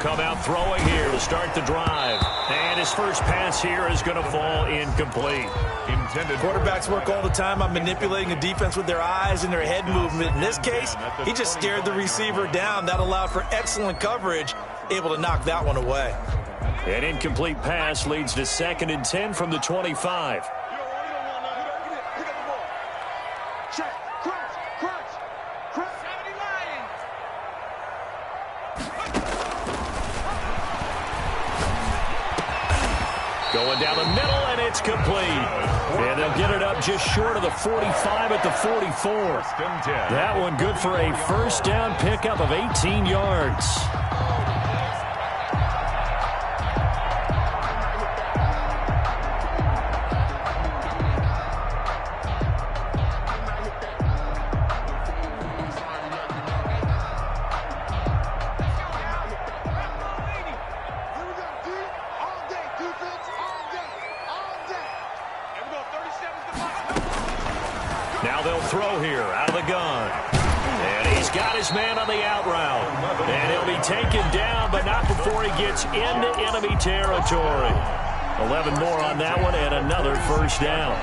come out throwing here to start the drive. And his first pass here is going to fall incomplete. Quarterbacks work all the time on manipulating a defense with their eyes and their head movement. In this case, he just stared the receiver down. That allowed for excellent coverage, able to knock that one away. An incomplete pass leads to 2nd and 10 from the 25. Going down the middle, and it's complete. And they'll get it up just short of the 45 at the 44. That one good for a first down pickup of 18 yards. Now they'll throw here out of the gun. And he's got his man on the out route. And he'll be taken down, but not before he gets into enemy territory. 11 more on that one and another first down.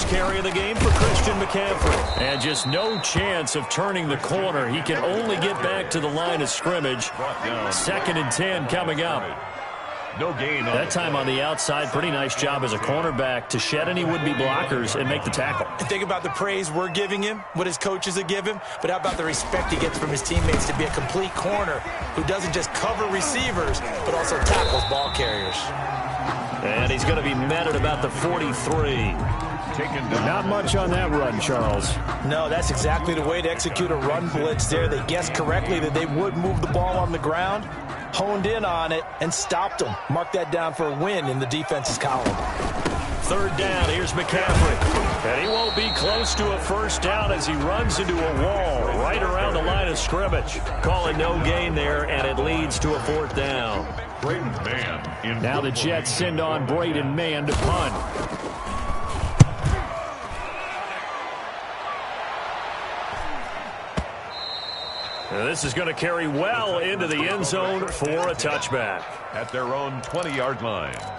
Carry of the game for Christian McCaffrey. And just no chance of turning the corner. He can only get back to the line of scrimmage. 2nd and 10 coming up. No gain. That time on the outside, pretty nice job as a cornerback to shed any would-be blockers and make the tackle. And think about the praise we're giving him, what his coaches have given him, but how about the respect he gets from his teammates to be a complete corner who doesn't just cover receivers, but also tackles ball carriers. And he's going to be met at about the 43. Not much on that run, Charles. No, that's exactly the way to execute a run blitz there. They guessed correctly that they would move the ball on the ground, honed in on it, and stopped them. Mark that down for a win in the defense's column. 3rd down, here's McCaffrey. And he won't be close to a first down as he runs into a wall right around the line of scrimmage. Calling no gain there, and it leads to a 4th down. Braden Mann. Now the Jets send on Braden Mann to punt. This is going to carry well into the end zone for a touchback. At their own 20-yard line. Just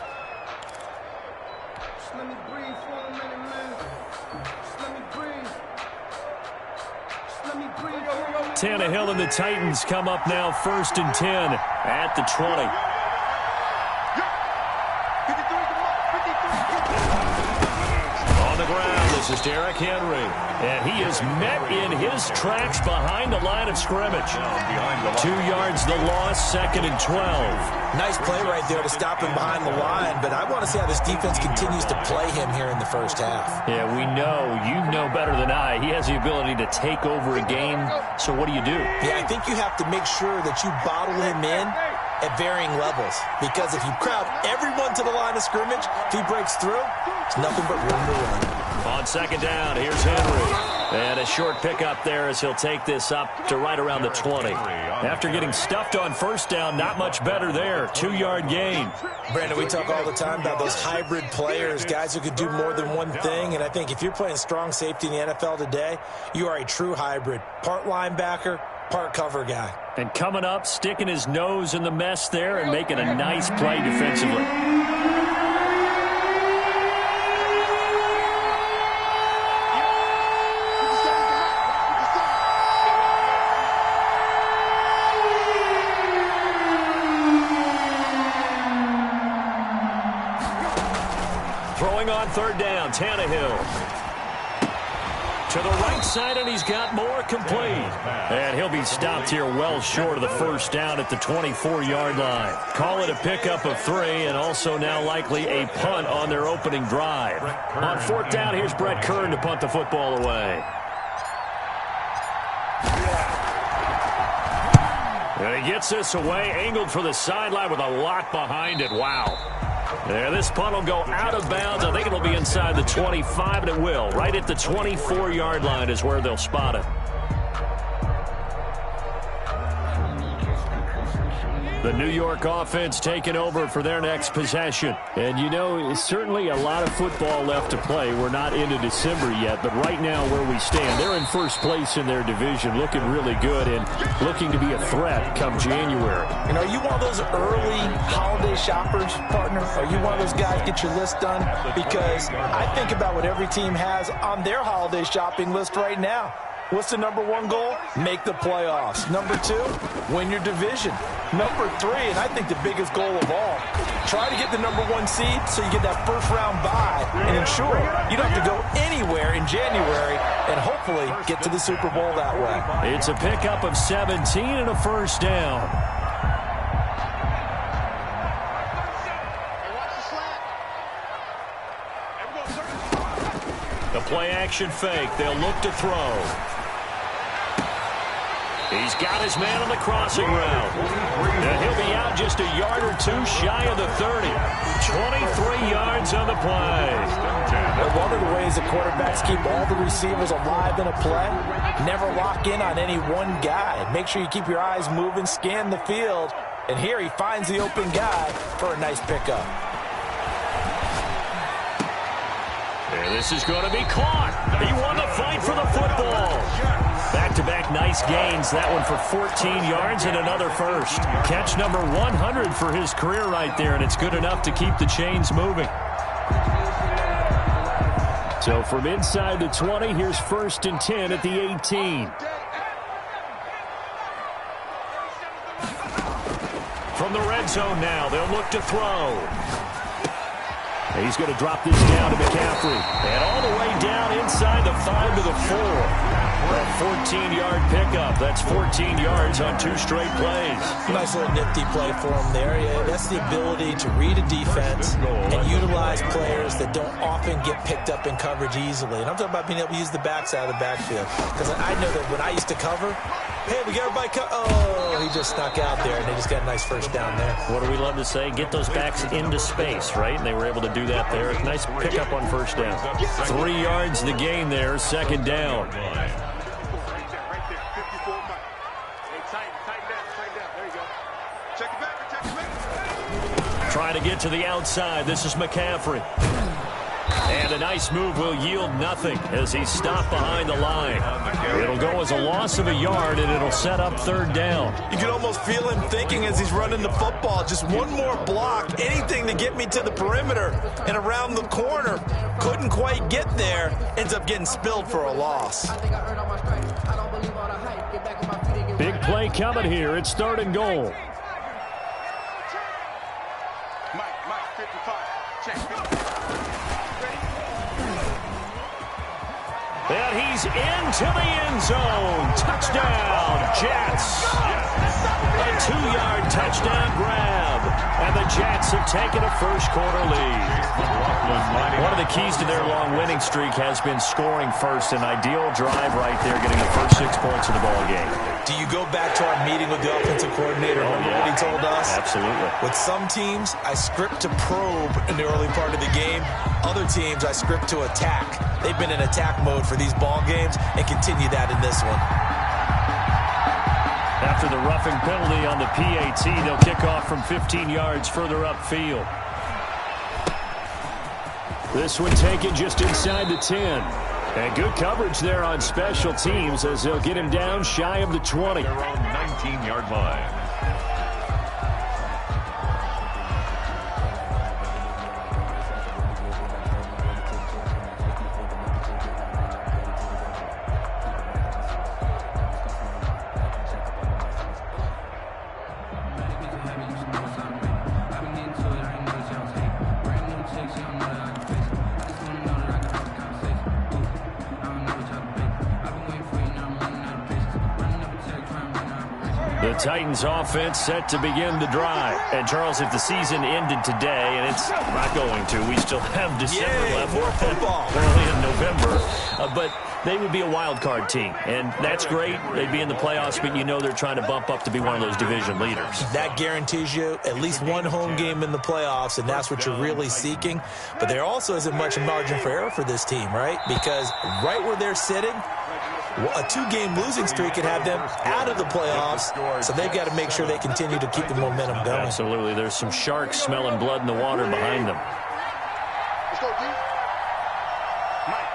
let me breathe for a minute, man. Just let me breathe. Just let me breathe. Tannehill and the Titans come up now 1st and 10 at the 20. On the ground, this is Derrick Henry. And he is met in his tracks behind the line of scrimmage. 2 yards the loss, 2nd and 12. Nice play right there to stop him behind the line, but I want to see how this defense continues to play him here in the first half. Yeah, we know. You know better than I. He has the ability to take over a game, so what do? Yeah, I think you have to make sure that you bottle him in at varying levels, because if you crowd everyone to the line of scrimmage, if he breaks through, it's nothing but room to run. On 2nd down, here's Henry. And a short pickup there as he'll take this up to right around the 20. After getting stuffed on 1st down, not much better there. 2-yard gain. Brandon, we talk all the time about those hybrid players, guys who could do more than one thing. And I think if you're playing strong safety in the NFL today, you are a true hybrid. Part linebacker, part cover guy. And coming up, sticking his nose in the mess there and making a nice play defensively. Throwing on 3rd down, Tannehill. To the right side, and he's got more complete. And he'll be stopped here well short of the first down at the 24-yard line. Call it a pickup of 3, and also now likely a punt on their opening drive. On 4th down, here's Brett Kern to punt the football away. And he gets this away, angled for the sideline with a lot behind it. Wow. There, this punt will go out of bounds. I think it'll be inside the 25, and it will. Right at the 24-yard line is where they'll spot it. The New York offense taking over for their next possession. And, you know, certainly a lot of football left to play. We're not into December yet, but right now where we stand, they're in first place in their division, looking really good and looking to be a threat come January. And are you one of those early holiday shoppers, partner? Are you one of those guys get your list done? Because I think about what every team has on their holiday shopping list right now. What's the number one goal? Make the playoffs. Number 2, win your division. Number 3, and I think the biggest goal of all, try to get the number 1 seed so you get that first round bye and ensure you don't have to go anywhere in January and hopefully get to the Super Bowl that way. It's a pickup of 17 and a first down. The play action fake. They'll look to throw. He's got his man on the crossing route. And he'll be out just a yard or 2 shy of the 30. 23 yards on the play. And one of the ways the quarterbacks keep all the receivers alive in a play, never lock in on any one guy. Make sure you keep your eyes moving, scan the field. And here he finds the open guy for a nice pickup. And this is going to be caught. He won the fight for the football. Back-to-back nice gains. That one for 14 yards and another first. Catch number 100 for his career right there, and it's good enough to keep the chains moving. So from inside the 20, here's 1st and 10 at the 18. From the red zone now, they'll look to throw. He's going to drop this down to McCaffrey. And all the way down inside the 5 to the 4. A 14-yard pickup. That's 14 yards on 2 straight plays. Nice little nifty play for him there. Yeah, that's the ability to read a defense and utilize players that don't often get picked up in coverage easily. And I'm talking about being able to use the backside of the backfield. Because I know that when I used to cover, hey, we got everybody oh, he just snuck out there, and they just got a nice first down there. What do we love to say? Get those backs into space, right? And they were able to do that there. Nice pickup on first down. 3 yards the gain there, 2nd down. Trying to get to the outside. This is McCaffrey. And a nice move will yield nothing as he's stopped behind the line. It'll go as a loss of a yard, and it'll set up 3rd down. You can almost feel him thinking as he's running the football, just one more block, anything to get me to the perimeter and around the corner. Couldn't quite get there. Ends up getting spilled for a loss. Big play coming here. It's 3rd and goal. And he's into the end zone. Touchdown, Jets. A 2-yard touchdown grab. And the Jets have taken a first-quarter lead. One of the keys to their long winning streak has been scoring first. An ideal drive right there, getting the first 6 points of the ball game. Do you go back to our meeting with the offensive coordinator? Remember what he told us? Absolutely. With some teams, I script to probe in the early part of the game. Other teams, I script to attack. They've been in attack mode for these ball games and continue that in this one. After the roughing penalty on the PAT, they'll kick off from 15 yards further upfield. This one taken just inside the 10. And good coverage there on special teams as they'll get him down shy of the 20. Their own 19-yard line. The Titans offense set to begin the drive. And Charles, if the season ended today, and it's not going to, we still have December left. More football. Early in November. But they would be a wild card team. And that's great. They'd be in the playoffs, but you know they're trying to bump up to be one of those division leaders. That guarantees you at least one home game in the playoffs, and that's what you're really seeking. But there also isn't much margin for error for this team, right? Because right where they're sitting, A 2-game losing streak could have them out of the playoffs, so they've got to make sure they continue to keep the momentum going. Absolutely. There's some sharks smelling blood in the water behind them. Let's go, D. Mike,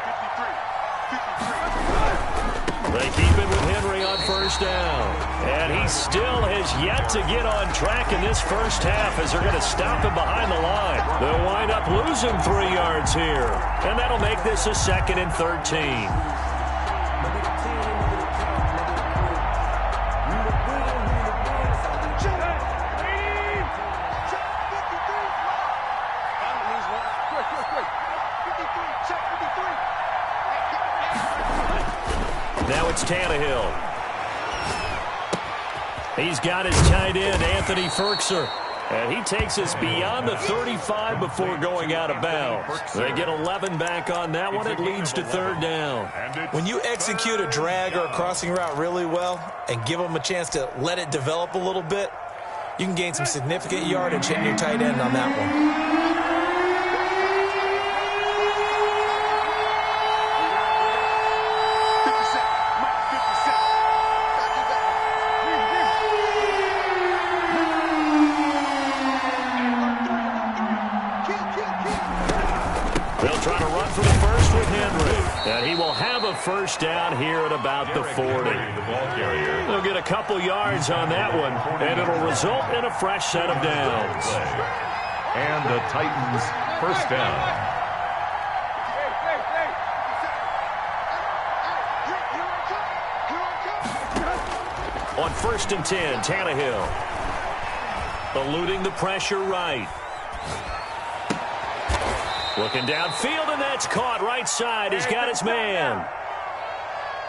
53. They keep it with Henry on first down. And he still has yet to get on track in this first half as they're going to stop him behind the line. They'll wind up losing 3 yards here. And that'll make this a 2nd and 13. Now it's Tannehill. He's got his tight end, Anthony Firkser. And he takes us beyond the 35 before going out of bounds. They get 11 back on that one. It leads to 3rd down. When you execute a drag or a crossing route really well and give them a chance to let it develop a little bit, you can gain some significant yardage hitting your tight end on that one. And he will have a first down here at about the 40. They'll get a couple yards on that one, and it'll result in a fresh set of downs. And the Titans first down. On 1st and 10, Tannehill. Eluding the pressure right. Looking downfield, and that's caught right side. He's got his man.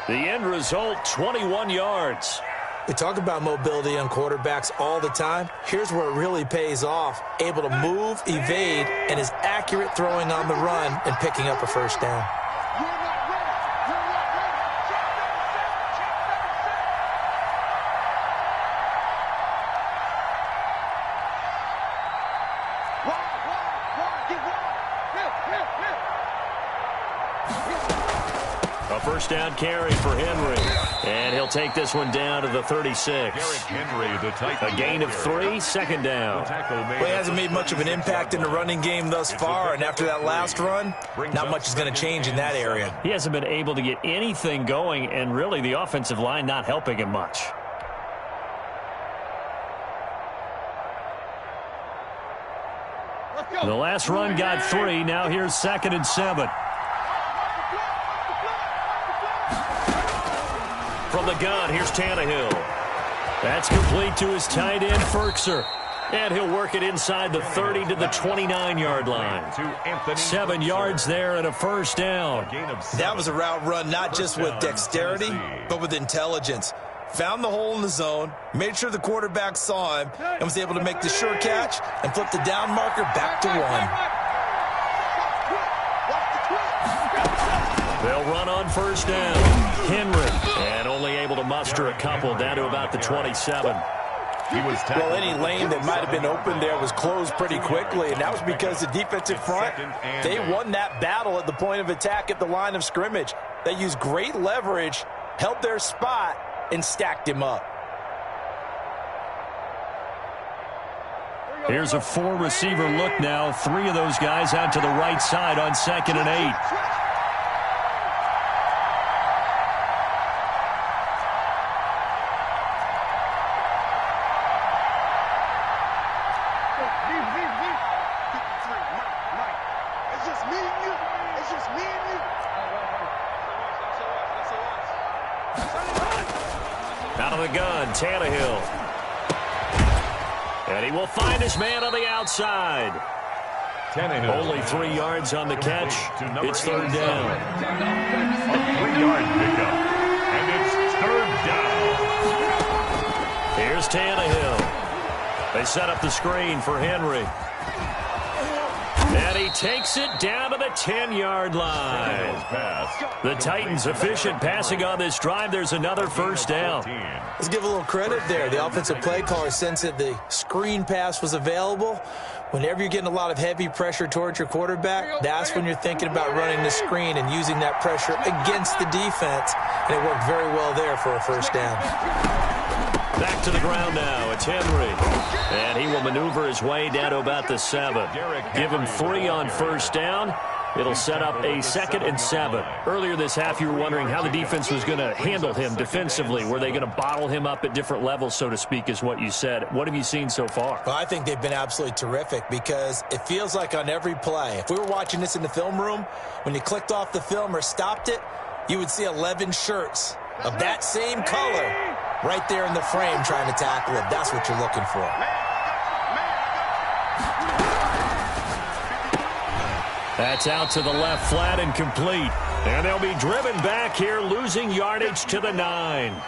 The end result, 21 yards. We talk about mobility on quarterbacks all the time. Here's where it really pays off. Able to move, evade, and is accurate throwing on the run and picking up a first down. First down carry for Henry. And he'll take this one down to the 36. A gain of 3, 2nd down. Well, he hasn't made much of an impact in the running game thus far, and after that last run, not much is going to change in that area. He hasn't been able to get anything going, and really the offensive line not helping him much. The last run got 3. Now here's 2nd and 7. From the gun, here's Tannehill. That's complete to his tight end, Firkser. And he'll work it inside the 30 to the 29-yard line. 7 yards there and a first down. That was a route run not just with dexterity, but with intelligence. Found the hole in the zone, made sure the quarterback saw him, and was able to make the sure catch and flip the down marker back to 1. They'll run on first down. Henry, and only able to muster a couple down to about the 27. Well, any lane that might have been open there was closed pretty quickly, and that was because the defensive front, they won that battle at the point of attack at the line of scrimmage. They used great leverage, held their spot, and stacked him up. Here's a 4-receiver look now. 3 of those guys out to the right side on 2nd and 8. Out of the gun, Tannehill. And he will find his man on the outside. Tannehill. Only 3 yards on the catch. It's 3rd down. A 3-yard pickup. And it's 3rd down. Here's Tannehill. They set up the screen for Henry. And he takes it down to the 10-yard line. The Titans efficient passing on this drive. There's another first down. Let's give a little credit there. The offensive play caller sensed that the screen pass was available, Whenever you're getting a lot of heavy pressure towards your quarterback, that's when you're thinking about running the screen and using that pressure against the defense. And it worked very well there for a first down. Back to the ground now. It's Henry. And he will maneuver his way down to about the 7. Give him 3 on first down. It'll set up a 2nd and 7. Earlier this half, you were wondering how the defense was going to handle him defensively. Were they going to bottle him up at different levels, so to speak, is what you said. What have you seen so far? Well, I think they've been absolutely terrific because it feels like on every play, if we were watching this in the film room, when you clicked off the film or stopped it, you would see 11 shirts of that same color right there in the frame trying to tackle it. That's what you're looking for. That's out to the left flat and complete. And they'll be driven back here, losing yardage to the 9.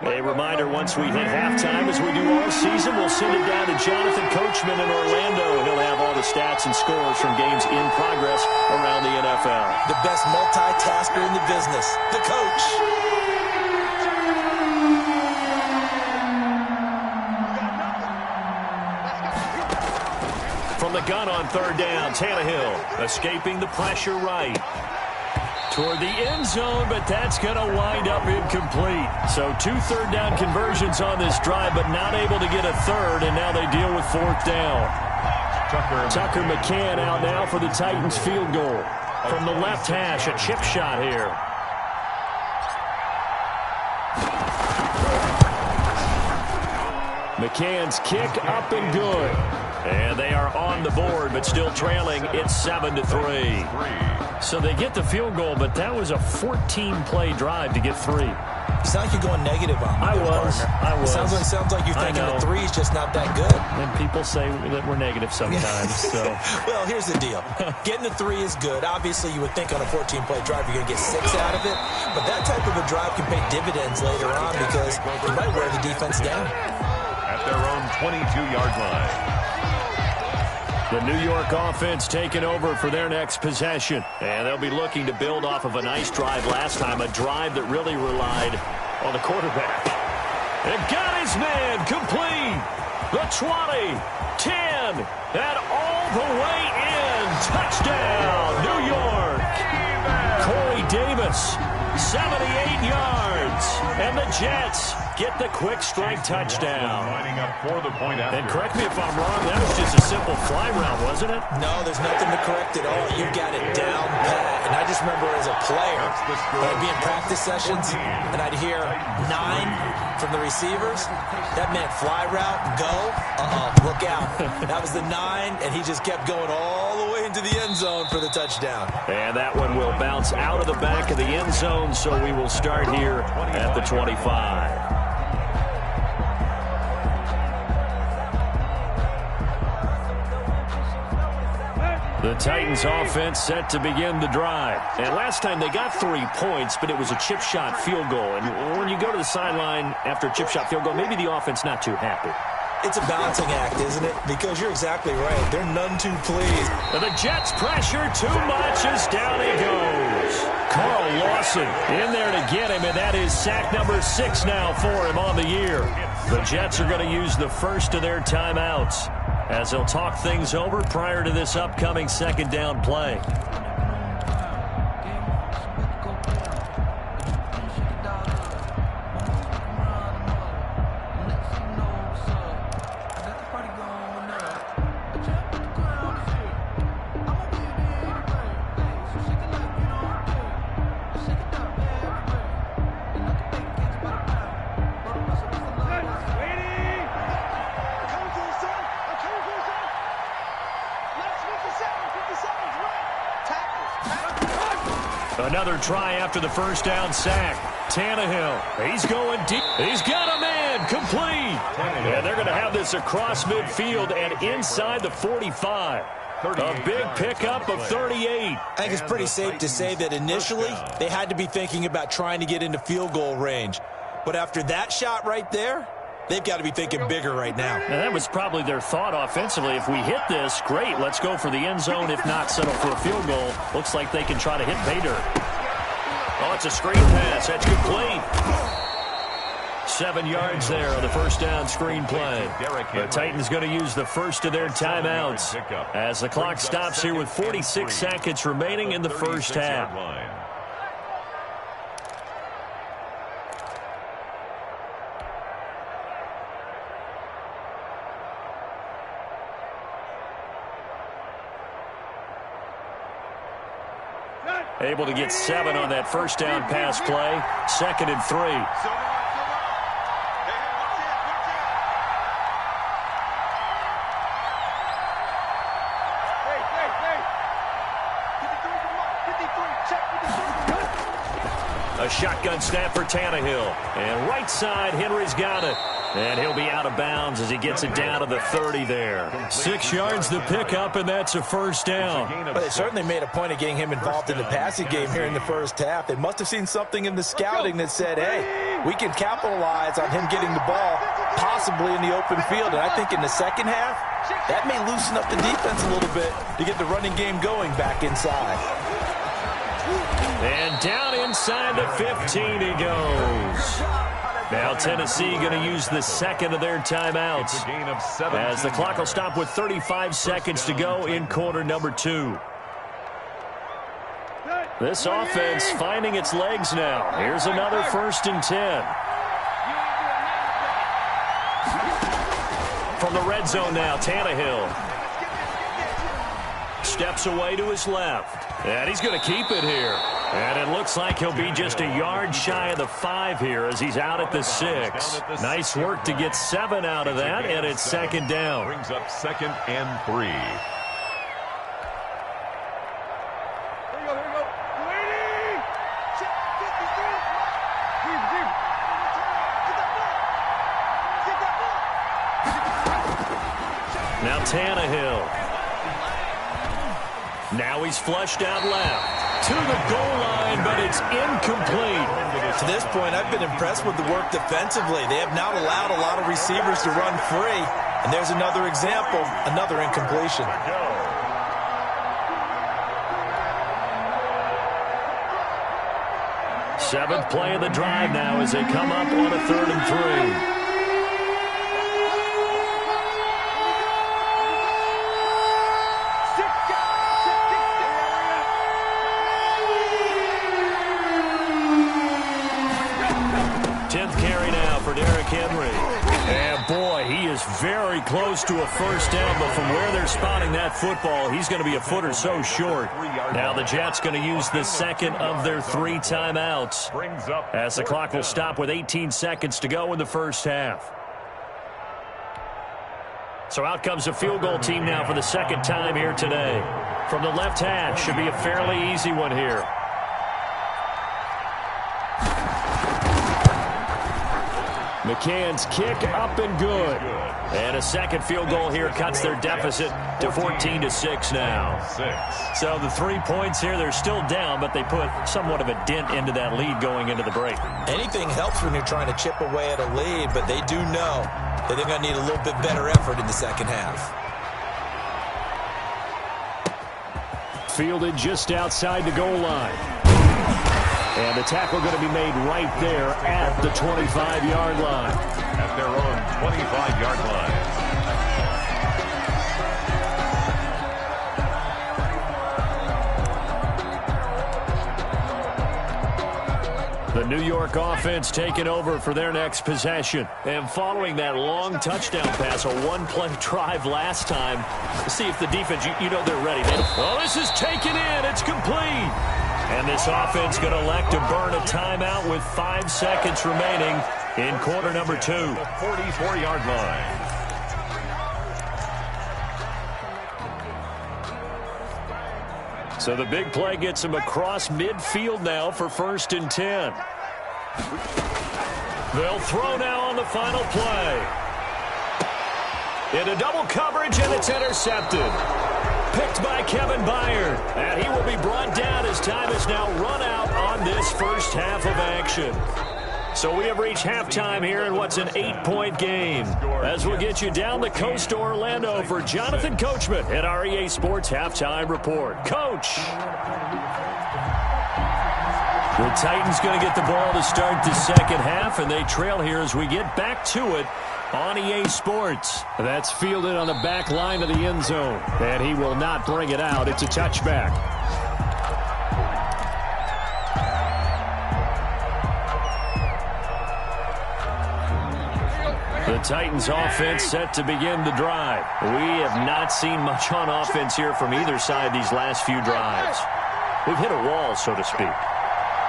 A reminder, once we hit halftime, as we do all season, we'll send it down to Jonathan Coachman in Orlando, and he'll have all the stats and scores from games in progress around the NFL. The best multitasker in the business, the coach. From the gun on third down, Tannehill escaping the pressure right. Toward the end zone, but that's going to wind up incomplete. So 2 third-down conversions on this drive, but not able to get a third, and now they deal with 4th down. Tucker McCann out now for the Titans field goal. From the left hash, a chip shot here. McCann's kick up and good. And they are on the board, but still trailing. It's 7-3. So they get the field goal, but that was a 14-play drive to get 3. You sound like you're going negative on me. I was. Sounds like you're thinking the 3 is just not that good. And people say that we're negative sometimes. So. Well, here's the deal. Getting the 3 is good. Obviously, you would think on a 14-play drive you're going to get 6 out of it. But that type of a drive can pay dividends later on because you might wear the defense down. At their own 22-yard line. The New York offense taking over for their next possession. And they'll be looking to build off of a nice drive last time, a drive that really relied on the quarterback. And got his man complete. The 20, 10, and all the way in. Touchdown, New York. Corey Davis, 78 yards. And the Jets get the quick strike touchdown. Lining up for the point after. And correct me if I'm wrong, that was just a simple fly route, wasn't it? No, there's nothing to correct at all. You got it down pat. And I just remember as a player, when I'd be in practice sessions, and I'd hear 9 from the receivers. That meant fly route, go. Look out. That was the 9, and he just kept going all the way into the end zone for the touchdown. And that one will bounce out of the back of the end zone, so we will start here at the 25. The Titans offense set to begin the drive. And last time they got 3 points, but it was a chip shot field goal. And when you go to the sideline after a chip shot field goal, maybe the offense not too happy. It's a balancing act, isn't it? Because you're exactly right. They're none too pleased. And the Jets pressure too much as down he goes. Carl Lawson in there to get him, and that is sack number 6 now for him on the year. The Jets are going to use the first of their timeouts as they'll talk things over prior to this upcoming 2nd down play. Another try after the first down sack. Tannehill, he's going deep. He's got a man complete. And they're going to have this across midfield and inside the 45. A big pickup of 38. I think it's pretty safe to say that initially they had to be thinking about trying to get into field goal range. But after that shot right there, they've got to be thinking bigger right now. And that was probably their thought offensively. If we hit this, great. Let's go for the end zone. If not, settle for a field goal. Looks like they can try to hit pay dirt. Oh, it's a screen pass. That's complete. 7 yards there on the first down screen play. The Titans going to use the first of their timeouts as the clock stops here with 46 seconds remaining in the first half. Able to get 7 on that first down pass play. 2nd and 3. A shotgun snap for Tannehill. And right side, Henry's got it. And he'll be out of bounds as he gets it down to the 30 there. 6 yards the pickup, and that's a first down. But they certainly made a point of getting him involved in the passing game here in the first half. They must have seen something in the scouting that said, hey, we can capitalize on him getting the ball, possibly in the open field. And I think in the second half, that may loosen up the defense a little bit to get the running game going back inside. And down inside the 15 he goes. Now Tennessee going to use the second of their timeouts as the clock will stop with 35 seconds to go in quarter number 2. This offense finding its legs now. Here's another 1st and 10. From the red zone now, Tannehill steps away to his left. And he's going to keep it here. And it looks like he'll be just a yard shy of the 5 here as he's out at the 6. Nice work to get 7 out of that, and it's 2nd down. Brings up 2nd and 3. Now Tannehill. Now he's flushed out left. To the goal line, but it's incomplete. To this point, I've been impressed with the work defensively. They have not allowed a lot of receivers to run free. And there's another example, another incompletion. 7th play of the drive now as they come up on a 3rd and 3. And boy, he is very close to a first down, but from where they're spotting that football, he's going to be a foot or so short. Now the Jets going to use the second of their 3 timeouts as the clock will stop with 18 seconds to go in the first half. So out comes a field goal team now for the 2nd time here today. From the left hash, should be a fairly easy one here. McCann's kick up and good. And a second field goal here cuts their deficit to 14-6 now. So the 3 points here, they're still down, but they put somewhat of a dent into that lead going into the break. Anything helps when you're trying to chip away at a lead, but they do know that they're going to need a little bit better effort in the second half. Fielded just outside the goal line. And the tackle going to be made right there at the 25-yard line. At their own 25-yard line. The New York offense taking over for their next possession. And following that long touchdown pass, a 1-play drive last time, to see if the defense, you know they're ready. Well, this is taken in. It's complete. And this offense going to elect to burn a timeout with 5 seconds remaining in quarter number 2. The 44-yard line. So the big play gets him across midfield now for 1st and 10. They'll throw now on the final play. Into double coverage, and it's intercepted. Picked by Kevin Byard, and he will be brought down as time is now run out on this first half of action. So we have reached halftime here in what's an 8-point game. As we'll get you down the coast to Orlando for Jonathan Coachman at our EA Sports Halftime Report. Coach! The Titans going to get the ball to start the second half, and they trail here as we get back to it on EA Sports. That's fielded on the back line of the end zone, and he will not bring it out. It's a touchback. The Titans offense set to begin the drive. We have not seen much on offense here from either side these last few drives. We've hit a wall, so to speak.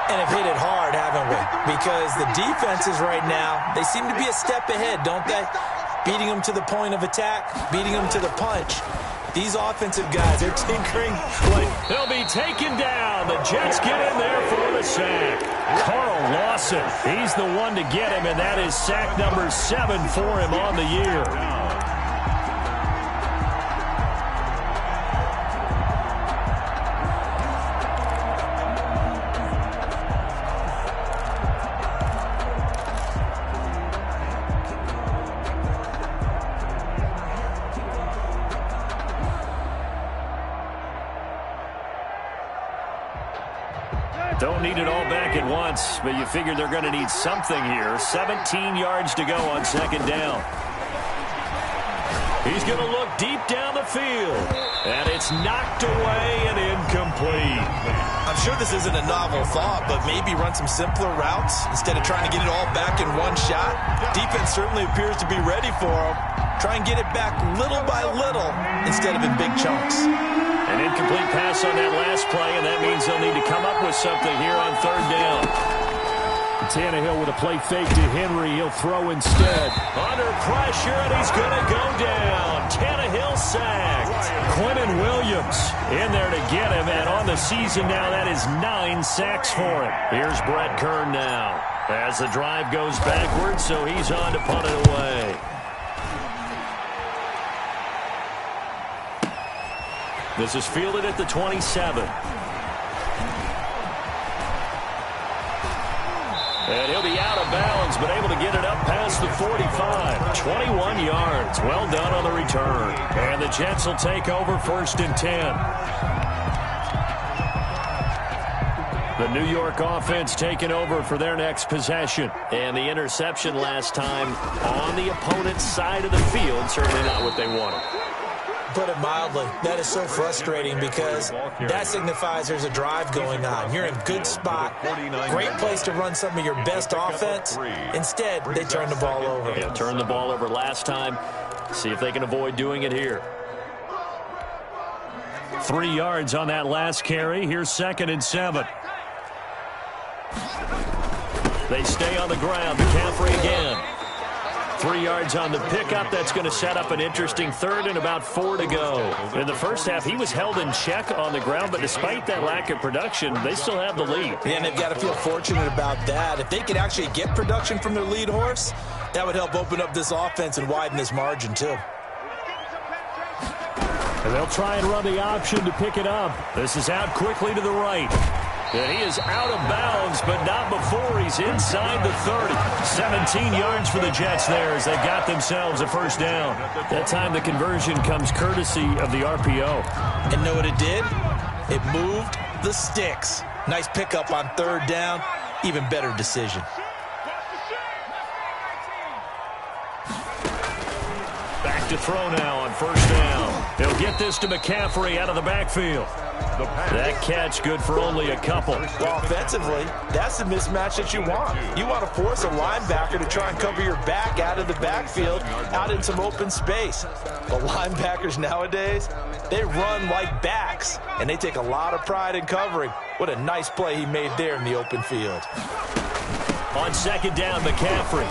And have hit it hard, haven't we? Because the defenses right now, they seem to be a step ahead, don't they? Beating them to the point of attack, beating them to the punch. These offensive guys are tinkering. They'll be taken down. The Jets get in there for the sack. Carl Lawson, he's the one to get him, and that is sack number 7 for him on the year. Don't need it all back at once, but you figure they're going to need something here. 17 yards to go on second down. He's going to look deep down the field, and it's knocked away and incomplete. I'm sure this isn't a novel thought, but maybe run some simpler routes instead of trying to get it all back in one shot. Defense certainly appears to be ready for him. Try and get it back little by little instead of in big chunks. An incomplete pass on that last play, and that means they'll need to come up with something here on third down. Tannehill with a play fake to Henry. He'll throw instead. Under pressure, and he's going to go down. Tannehill sacked. Quentin Williams in there to get him, and on the season now, that is 9 sacks for him. Here's Brett Kern now as the drive goes backwards, so he's on to punt it away. This is fielded at the 27. And he'll be out of bounds, but able to get it up past the 45. 21 yards. Well done on the return. And the Jets will take over 1st and 10. The New York offense taking over for their next possession. And the interception last time on the opponent's side of the field. Certainly not what they wanted. Put it mildly, that is so frustrating because that signifies there's a drive going on. You're in good spot, great place to run some of your best offense. Instead, they turn the ball over. Yeah, turned the ball over last time. See if they can avoid doing it here. 3 yards on that last carry. Here's 2nd and 7. They stay on the ground. McCaffrey again. 3 yards on the pickup. That's going to set up an interesting 3rd and about 4 to go. In the first half, he was held in check on the ground, but despite that lack of production, they still have the lead. Yeah, and they've got to feel fortunate about that. If they could actually get production from their lead horse, that would help open up this offense and widen this margin, too. And they'll try and run the option to pick it up. This is out quickly to the right. And he is out of bounds, but not before he's inside the 30. 17 yards for the Jets there as they've got themselves a 1st down. That time the conversion comes courtesy of the RPO. And know what it did? It moved the sticks. Nice pickup on 3rd down. Even better decision. Back to throw now on 1st down. He'll get this to McCaffrey out of the backfield. That catch good for only a couple. Well, offensively, that's the mismatch that you want. You want to force a linebacker to try and cover your back out of the backfield, out in some open space. The linebackers nowadays, they run like backs, and they take a lot of pride in covering. What a nice play he made there in the open field. On 2nd down, McCaffrey.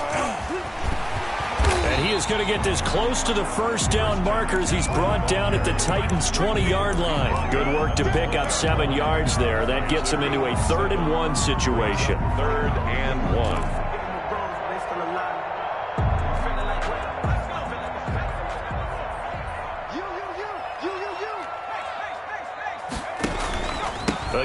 And he is going to get this close to the 1st down markers. He's brought down at the Titans' 20-yard line. Good work to pick up 7 yards there. That gets him into a 3rd and 1 situation. 3rd and 1.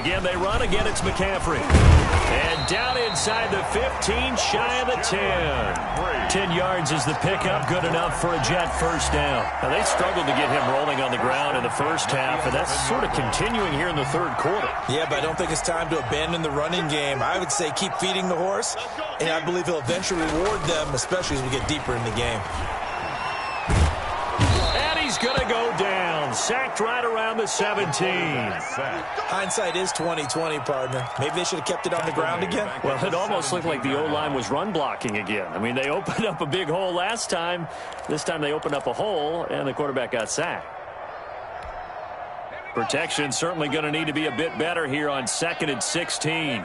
Again, they run. Again, it's McCaffrey. And down inside the 15, shy of the 10. 10 yards is the pickup. Good enough for a Jet first down. Now, they struggled to get him rolling on the ground in the first half, and that's sort of continuing here in the third quarter. Yeah, but I don't think it's time to abandon the running game. I would say keep feeding the horse, and I believe he'll eventually reward them, especially as we get deeper in the game. He's going to go down. Sacked right around the 17. Hindsight is 20/20, partner. Maybe they should have kept it on the ground again. Well, it almost looked like the O-line was run blocking again. I mean, they opened up a big hole last time. This time they opened up a hole, and the quarterback got sacked. Protection certainly going to need to be a bit better here on 2nd and 16.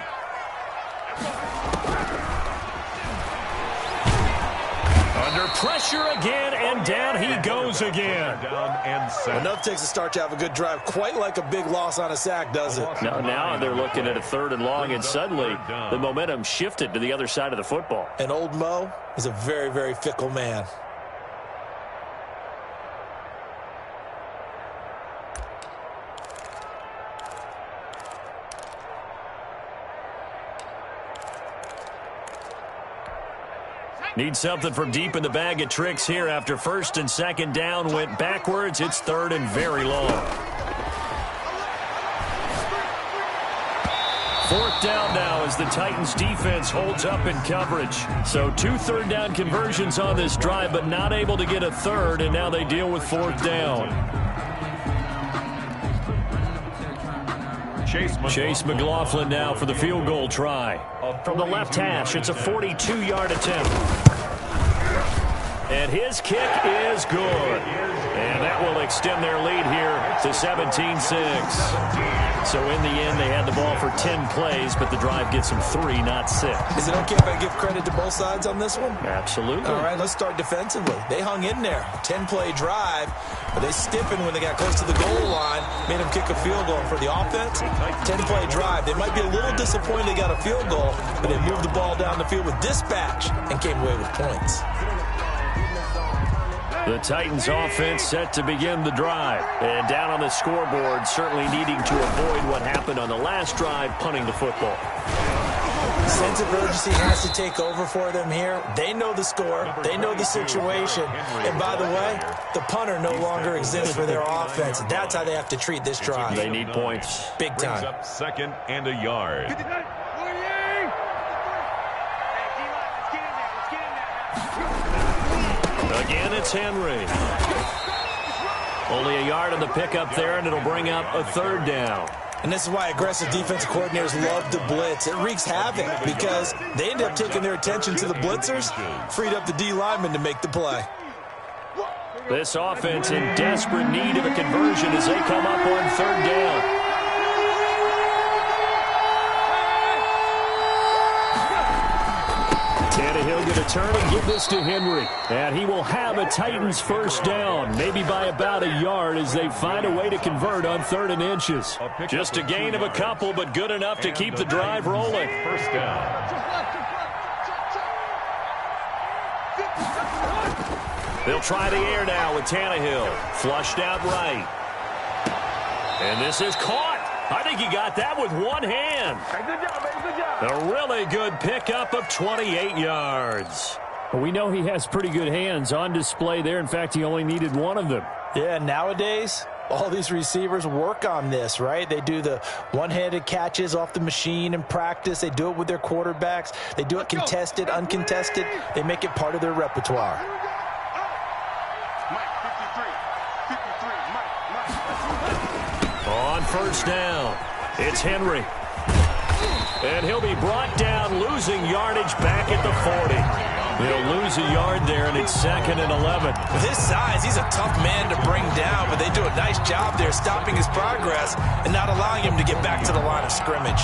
Under pressure again, and down he goes again. Enough takes to start to have a good drive. Quite like a big loss on a sack, does it? Now they're looking at a 3rd and long, and suddenly the momentum shifted to the other side of the football. And old Mo is a very, very fickle man. Need something from deep in the bag of tricks here after 1st and 2nd down went backwards. It's 3rd and very long. 4th down now as the Titans defense holds up in coverage. So 2 3rd down conversions on this drive, but not able to get a 3rd, and now they deal with 4th down. Chase McLaughlin now for the field goal try. From the left hash, it's a 42-yard attempt. And his kick is good. And that will extend their lead here to 17-6. So in the end, they had the ball for 10 plays, but the drive gets them 3, not 6. Is it okay if I give credit to both sides on this one? Absolutely. All right, let's start defensively. They hung in there. 10-play drive, but they stiffened when they got close to the goal line, made them kick a field goal. For the offense, 10-play drive. They might be a little disappointed they got a field goal, but they moved the ball down the field with dispatch and came away with points. The Titans offense set to begin the drive. And down on the scoreboard, certainly needing to avoid what happened on the last drive, punting the football. Sense of urgency has to take over for them here. They know the score. They know the situation. And by the way, the punter no longer exists for their offense. That's how they have to treat this drive. They need points. Big time. Brings up 2nd and a yard. Again, it's Henry. Only a yard on the pickup there, and it'll bring up a 3rd down. And this is why aggressive defensive coordinators love to blitz. It wreaks havoc because they end up taking their attention to the blitzers, freed up the D lineman to make the play. This offense in desperate need of a conversion as they come up on 3rd down. Tannehill going to turn and give this to Henry. And he will have a Titans first down, maybe by about a yard as they find a way to convert on 3rd and inches. Just a gain of a couple, but good enough to keep the drive rolling. First down. They'll try the air now with Tannehill. Flushed out right. And this is caught. I think he got that with one hand. Good job, baby. Good job. A really good pickup of 28 yards. Well, we know he has pretty good hands on display there. In fact, he only needed one of them. Yeah, nowadays, all these receivers work on this, right? They do the one-handed catches off the machine in practice. They do it with their quarterbacks. They do it contested, uncontested. They make it part of their repertoire. On 1st down, it's Henry. And he'll be brought down, losing yardage back at the 40. They'll lose a yard there, and it's 2nd and 11. With his size, he's a tough man to bring down, but they do a nice job there stopping his progress and not allowing him to get back to the line of scrimmage.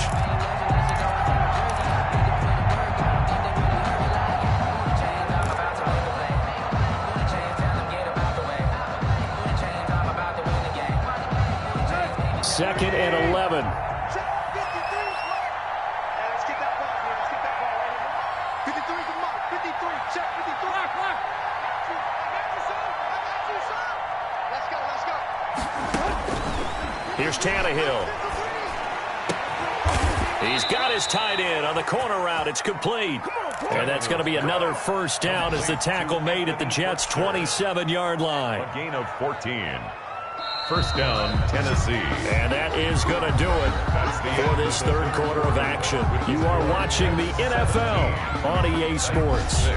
Second and 11. Let's get that ball here. Let's get that ball right here. 53 to mark. 53. Check 53. Lock. Let's go. Here's Tannehill. He's got his tight end on the corner route. It's complete. And that's going to be another first down as the tackle made at the Jets' 27-yard line. A gain of 14. First down, Tennessee. And that is going to do it for this third quarter of action. You are watching the NFL on EA Sports.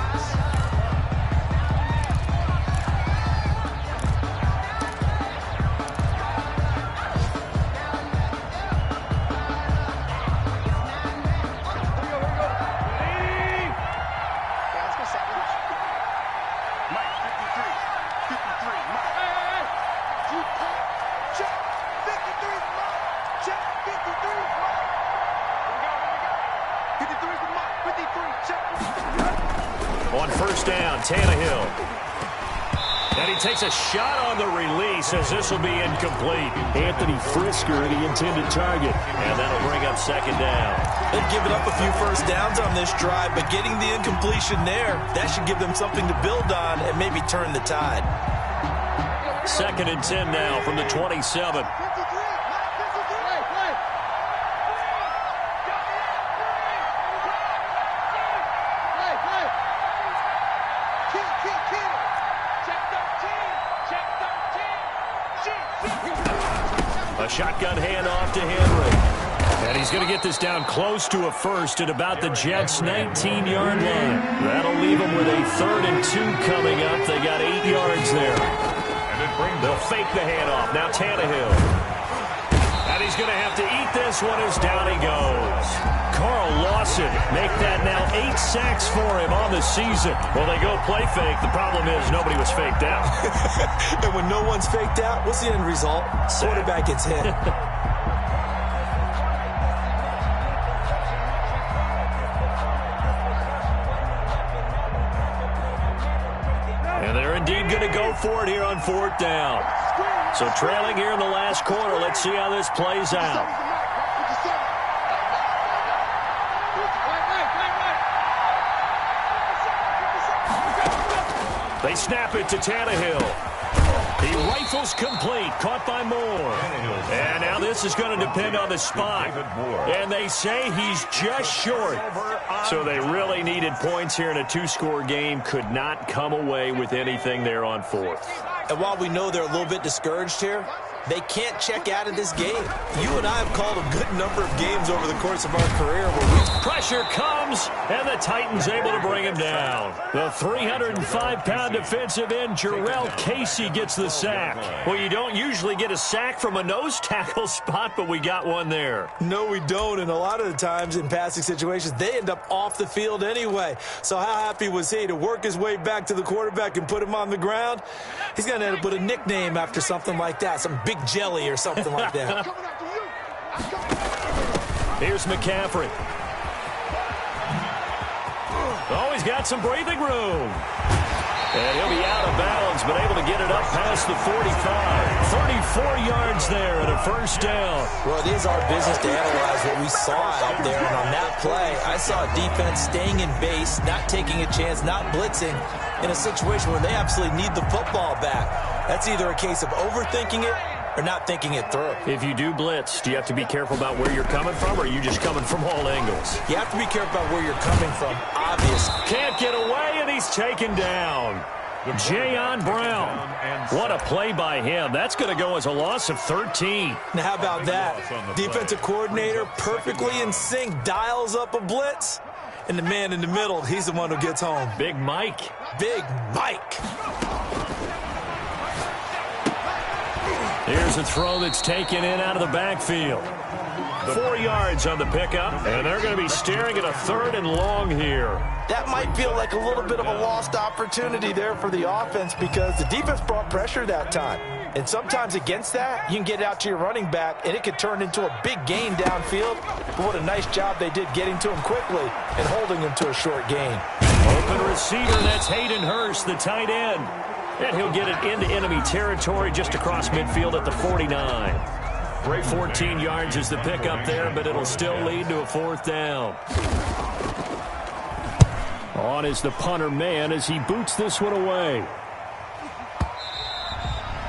On first down, Tannehill. And he takes a shot on the release as this will be incomplete. Anthony Frisker, the intended target. And that'll bring up second down. They've given up a few first downs on this drive, but getting the incompletion there, that should give them something to build on and maybe turn the tide. Second and 10 now from the 27. A shotgun handoff to Henry. And he's going to get this down close to a first at about the Jets' 19-yard line. That'll leave them with a 3rd and 2 coming up. They got 8 yards there. They'll fake the handoff. Now Tannehill. And he's going to have to eat this one as down he goes. Carl Lawson make that now 8 sacks for him on the season. Well, they go play fake. The problem is nobody was faked out. And when no one's faked out, what's the end result? Quarterback gets hit. And they're indeed going to go for it here on 4th down. So trailing here in the last quarter. Let's see how this plays out. They snap it to Tannehill. He rifles complete, caught by Moore. And now this is going to depend on the spot. And they say he's just short. So they really needed points here in a 2-score game. Could not come away with anything there on 4th. And while we know they're a little bit discouraged here, they can't check out of this game. You and I have called a good number of games over the course of our career where pressure comes, and the Titans able to bring him down. The 305-pound defensive end, Jarrell Casey, gets the sack. Well, you don't usually get a sack from a nose tackle spot, but we got one there. No, we don't, and a lot of the times in passing situations, they end up off the field anyway. So how happy was he to work his way back to the quarterback and put him on the ground? He's going to end up with a nickname after something like that, some Big Jelly or something like that. Here's McCaffrey. Oh, he's got some breathing room. And he'll be out of bounds, but able to get it up past the 45. 34 yards there and a first down. Well, it is our business to analyze what we saw out there. And on that play, I saw a defense staying in base, not taking a chance, not blitzing, in a situation where they absolutely need the football back. That's either a case of overthinking it or not thinking it through. If you do blitz, do you have to be careful about where you're coming from, or are you just coming from all angles? You have to be careful about where you're coming from, obvious. Can't get away, and he's taken down. Jayon Brown. What a play by him. That's going to go as a loss of 13. Now, how about that? Defensive coordinator perfectly in sync, dials up a blitz, and the man in the middle, he's the one who gets home. Big Mike. Big Mike. Here's a throw that's taken in out of the backfield. 4 yards on the pickup, and they're going to be staring at a 3rd and long here. That might feel like a little bit of a lost opportunity there for the offense because the defense brought pressure that time. And sometimes against that, you can get out to your running back, and it could turn into a big gain downfield. But what a nice job they did getting to him quickly and holding him to a short gain. Open receiver, that's Hayden Hurst, the tight end. And he'll get it into enemy territory just across midfield at the 49. 14 yards is the pickup there, but it'll still lead to a 4th down. On is the punter man as he boots this one away.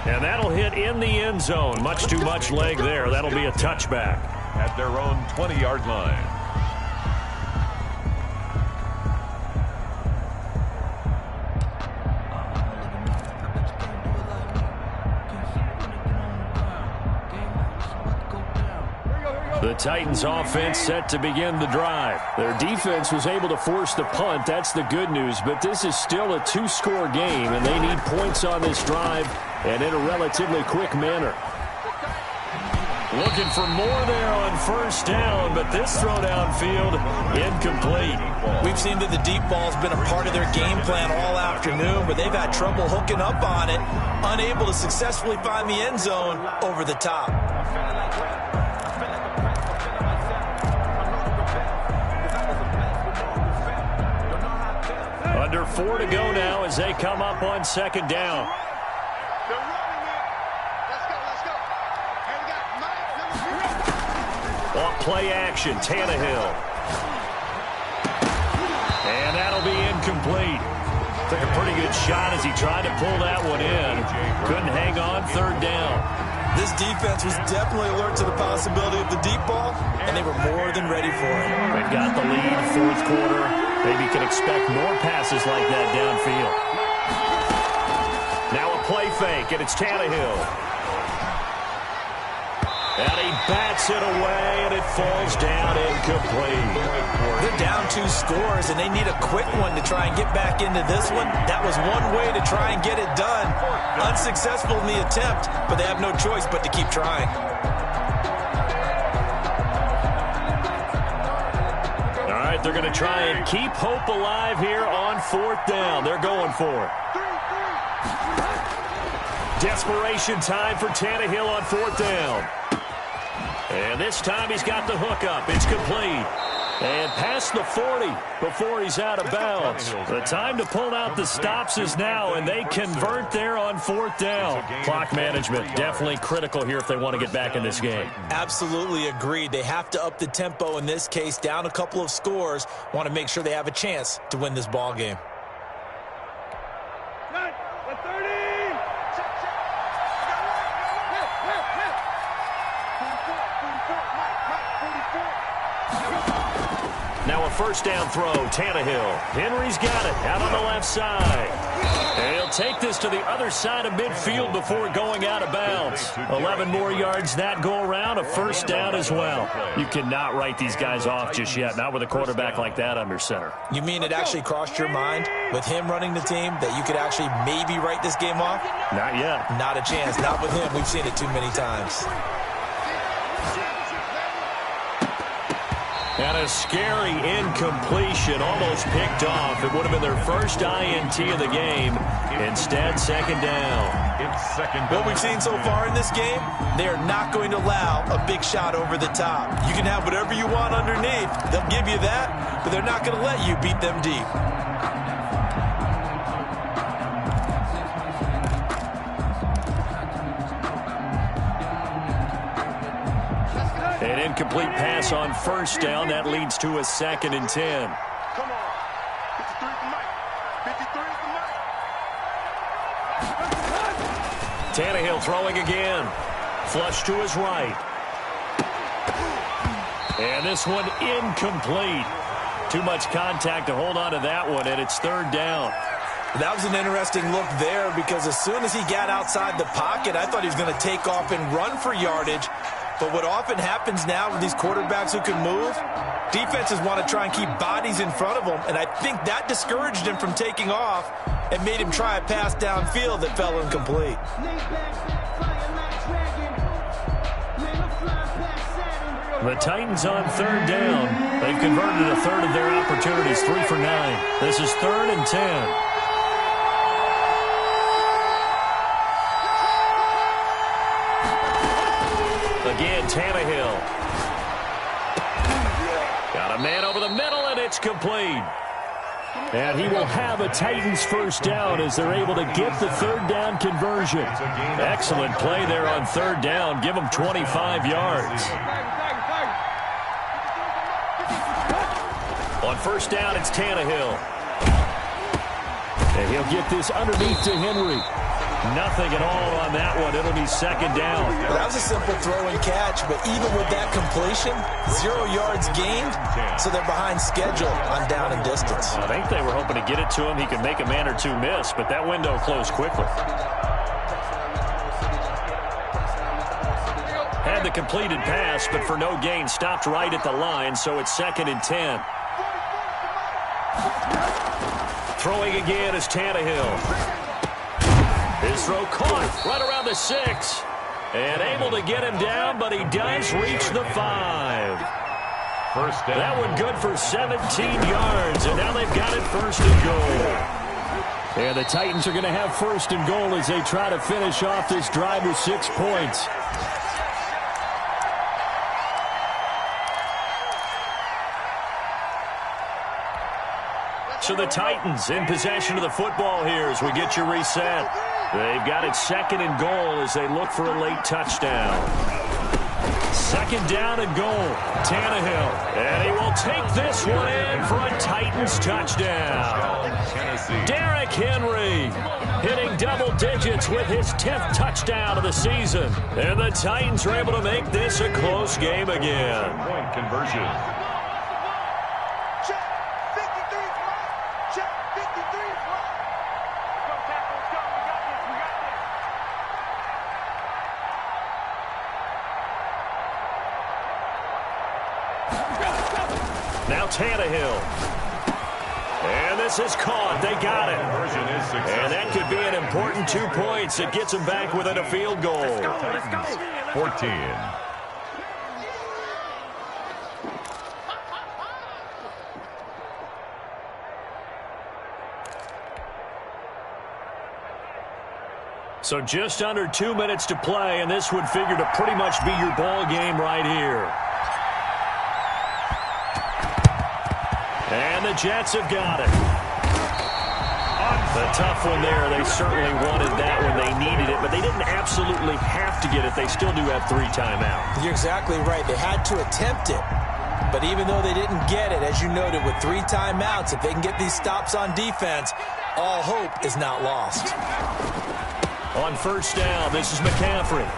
And that'll hit in the end zone. Much too much leg there. That'll be a touchback. at their own 20-yard line. The Titans offense set to begin the drive. Their defense was able to force the punt. That's the good news. But this is still a two-score game, and they need points on this drive and in a relatively quick manner. Looking for more there on first down, but this throw downfield incomplete. We've seen that the deep ball's been a part of their game plan all afternoon, but they've had trouble hooking up on it, unable to successfully find the end zone over the top. Under 4 to go now as they come up on second down. Off play action, Tannehill. And that'll be incomplete. Took a pretty good shot as he tried to pull that one in. Couldn't hang on third down. This defense was definitely alert to the possibility of the deep ball, and they were more than ready for it. They've got the lead, fourth quarter. Maybe can expect more passes like that downfield. Now a play fake, and it's Tannehill. And he bats it away, and it falls down incomplete. They're down 2 scores, and they need a quick one to try and get back into this one. That was one way to try and get it done. Unsuccessful in the attempt, but they have no choice but to keep trying. All right, they're going to try and keep hope alive here on fourth down. They're going for it. Desperation time for Tannehill on fourth down. And this time he's got the hook up. It's complete. And past the 40 before he's out of bounds. The time to pull out the stops is now, and they convert there on fourth down. Clock management definitely critical here if they want to get back in this game. Absolutely agreed. They have to up the tempo in this case, down a couple of scores. Want to make sure they have a chance to win this ball game. Now a first down throw, Tannehill. Henry's got it out on the left side. And he'll take this to the other side of midfield before going out of bounds. 11 more yards that go around, a first down as well. You cannot write these guys off just yet, not with a quarterback like that under center. You mean it actually crossed your mind with him running the team that you could actually maybe write this game off? Not yet. Not a chance. Not with him. We've seen it too many times. And a scary incompletion, almost picked off. It would have been their first INT of the game. Instead, second down. It's second down. What we've seen so far in this game, they are not going to allow a big shot over the top. You can have whatever you want underneath. They'll give you that, but they're not going to let you beat them deep. An incomplete pass on first down. That leads to a 2nd and 10. Come on. 53 for Mike. 53 for Mike. Tannehill throwing again. Flush to his right. And this one incomplete. Too much contact to hold on to that one, and it's third down. That was an interesting look there because as soon as he got outside the pocket, I thought he was going to take off and run for yardage. But what often happens now with these quarterbacks who can move, defenses want to try and keep bodies in front of them, and I think that discouraged him from taking off and made him try a pass downfield that fell incomplete. The Titans on third down. They've converted a third of their opportunities, 3 for 9. This is 3rd and 10. Again, Tannehill. Got a man over the middle, and it's complete. And he will have a Titans first down as they're able to get the third down conversion. Excellent play there on third down. Give them 25 yards. On first down, it's Tannehill. And he'll get this underneath to Henry. Nothing at all on that one. It'll be second down. Well, that was a simple throw and catch, but even with that completion, 0 yards gained, so they're behind schedule on down and distance. I think they were hoping to get it to him. He could make a man or two miss, but that window closed quickly. Had the completed pass, but for no gain, stopped right at the line, so it's 2nd and 10. Throwing again is Tannehill. His throw caught right around the 6. And able to get him down, but he does reach the 5. First down. That one good for 17 yards, and now they've got it 1st and goal. And the Titans are going to have 1st and goal as they try to finish off this drive with 6 points. So the Titans in possession of the football here as we get you reset. They've got it 2nd and goal as they look for a late touchdown. 2nd down and goal. Tannehill. And he will take this one in for a Titans touchdown. Derrick Henry hitting double digits with his 10th touchdown of the season. And the Titans are able to make this a close game again. Point conversion. Now Tannehill. And this is caught. They got it. And that could be an important 2 points. It gets them back within a field goal. 14. So just under 2 minutes to play, and this would figure to pretty much be your ball game right here. And the Jets have got it. The tough one there. They certainly wanted that when they needed it, but they didn't absolutely have to get it. They still do have 3 timeouts. You're exactly right. They had to attempt it. But even though they didn't get it, as you noted, with 3 timeouts, if they can get these stops on defense, all hope is not lost. On 1st down, this is McCaffrey.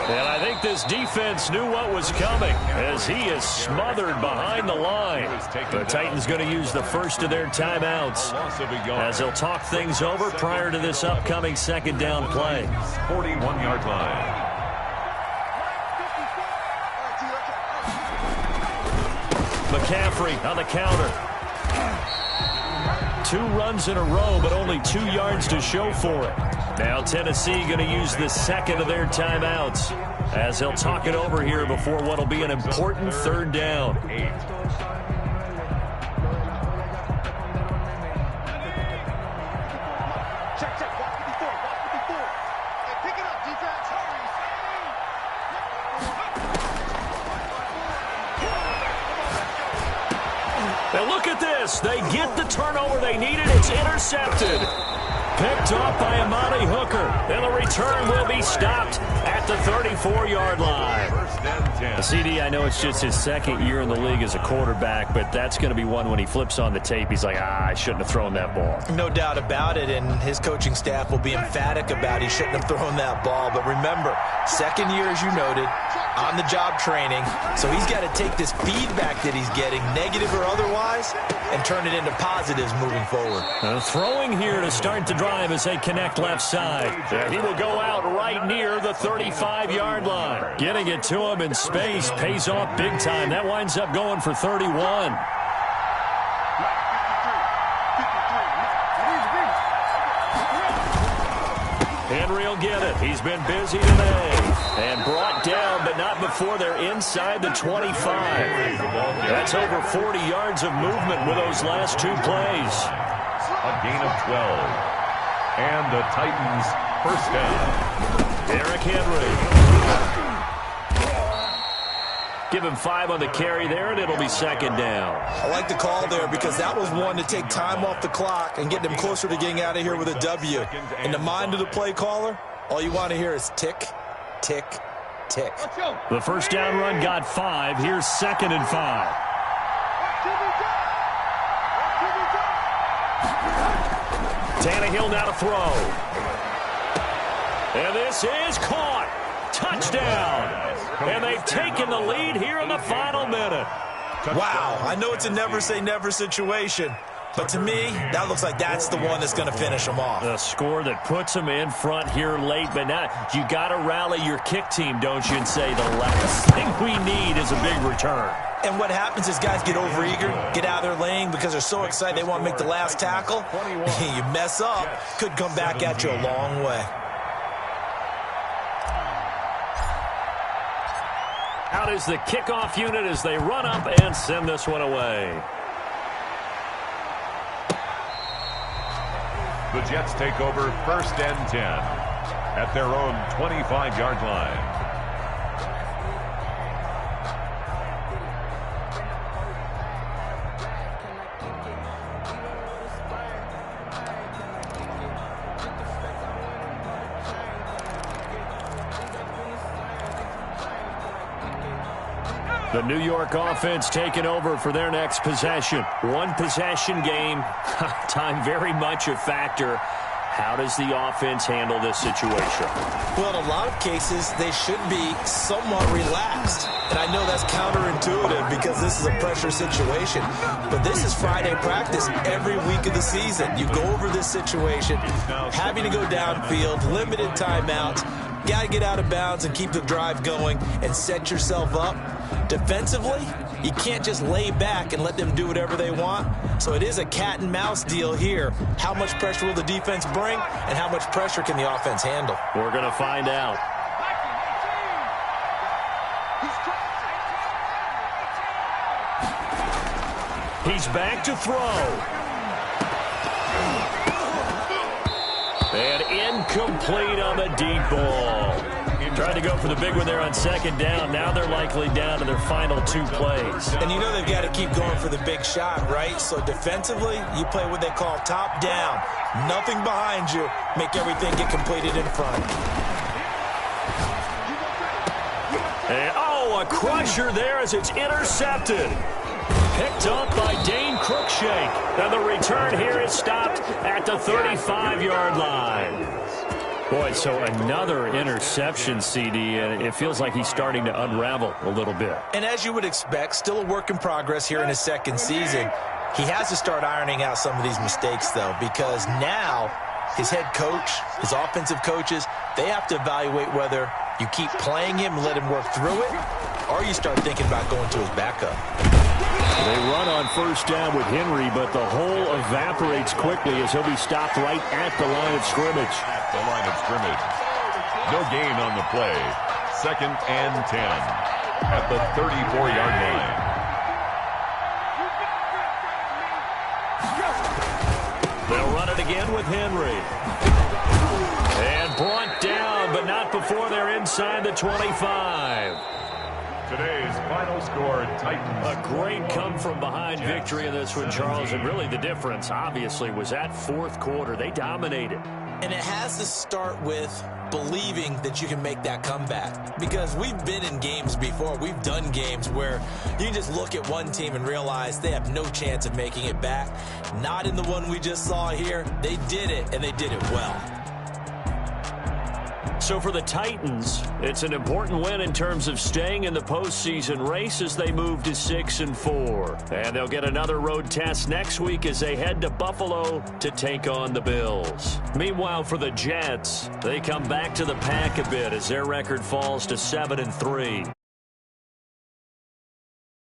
And I think this defense knew what was coming as he is smothered behind the line. The Titans going to use the first of their timeouts as they'll talk things over prior to this upcoming 2nd down play. 41-yard line. McCaffrey on the counter. 2 runs in a row, but only 2 yards to show for it. Now Tennessee going to use the 2nd of their timeouts as they'll talk it over here before what will be an important 3rd down. Now look at this. They get the turnover they needed. It's intercepted. Picked off by Amani Hooker. And the return will be stopped at the 34-yard line. CD, I know it's just his 2nd year in the league as a quarterback, but that's going to be one when he flips on the tape. He's like, I shouldn't have thrown that ball. No doubt about it, and his coaching staff will be emphatic about he shouldn't have thrown that ball. But remember, 2nd year, as you noted, on-the-job training. So he's got to take this feedback that he's getting, negative or otherwise, and turn it into positives moving forward. Throwing here to start the drive as they connect left side. And he will go out right near the 35-yard line. Getting it to him in space pays off big time. That winds up going for 31. Henry will get it. He's been busy today. And brought down, but not before they're inside the 25. That's over 40 yards of movement with those last 2 plays. A gain of 12. And the Titans 1st down. Derrick Henry. Give him 5 on the carry there, and it'll be 2nd down. I like the call there because that was one to take time off the clock and get them closer to getting out of here with a W. In the mind of the play caller, all you want to hear is tick, tick, tick. The 1st down run got 5. Here's 2nd and 5. Tannehill now to throw. And this is caught. Touchdown. And they've taken the lead here in the final minute. Wow, I know it's a never-say-never situation, but to me, that looks like that's the one that's going to finish them off. The score that puts them in front here late, but now you got to rally your kick team, don't you, and say the last thing we need is a big return. And what happens is guys get overeager, get out of their lane because they're so excited they want to make the last tackle. You mess up, could come back at you a long way. Out is the kickoff unit as they run up and send this one away. The Jets take over 1st and 10 at their own 25-yard line. The New York offense taking over for their next possession. One possession game. Time very much a factor. How does the offense handle this situation? Well, in a lot of cases, they should be somewhat relaxed. And I know that's counterintuitive because this is a pressure situation. But this is Friday practice every week of the season. You go over this situation, having to go downfield, limited timeouts, got to get out of bounds and keep the drive going and set yourself up. Defensively, you can't just lay back and let them do whatever they want. So it is a cat and mouse deal here. How much pressure will the defense bring, and how much pressure can the offense handle? We're going to find out. He's back to throw. And incomplete on the deep ball. Trying to go for the big one there on 2nd down. Now they're likely down to their final 2 plays. And you know they've got to keep going for the big shot, right? So defensively, you play what they call top down. Nothing behind you. Make everything get completed in front. And, a crusher there as it's intercepted. Picked up by Dane Cruikshank. And the return here is stopped at the 35-yard line. Boy, so another interception, CD, and it feels like he's starting to unravel a little bit. And as you would expect, still a work in progress here in his 2nd season. He has to start ironing out some of these mistakes, though, because now his head coach, his offensive coaches, they have to evaluate whether you keep playing him and let him work through it, or you start thinking about going to his backup. They run on 1st down with Henry, but the hole evaporates quickly as he'll be stopped right at the line of scrimmage. The line of scrimmage. No gain on the play. 2nd and 10 at the 34-yard line. They'll run it again with Henry. And brought down, but not before they're inside the 25. Today's final score, Titans. A great come-from-behind victory in this one, Charles. And really the difference, obviously, was that 4th quarter. They dominated. And it has to start with believing that you can make that comeback. Because we've been in games before. We've done games where you can just look at one team and realize they have no chance of making it back. Not in the one we just saw here. They did it, and they did it well. So for the Titans, it's an important win in terms of staying in the postseason race as they move to 6-4. And they'll get another road test next week as they head to Buffalo to take on the Bills. Meanwhile, for the Jets, they come back to the pack a bit as their record falls to 7-3.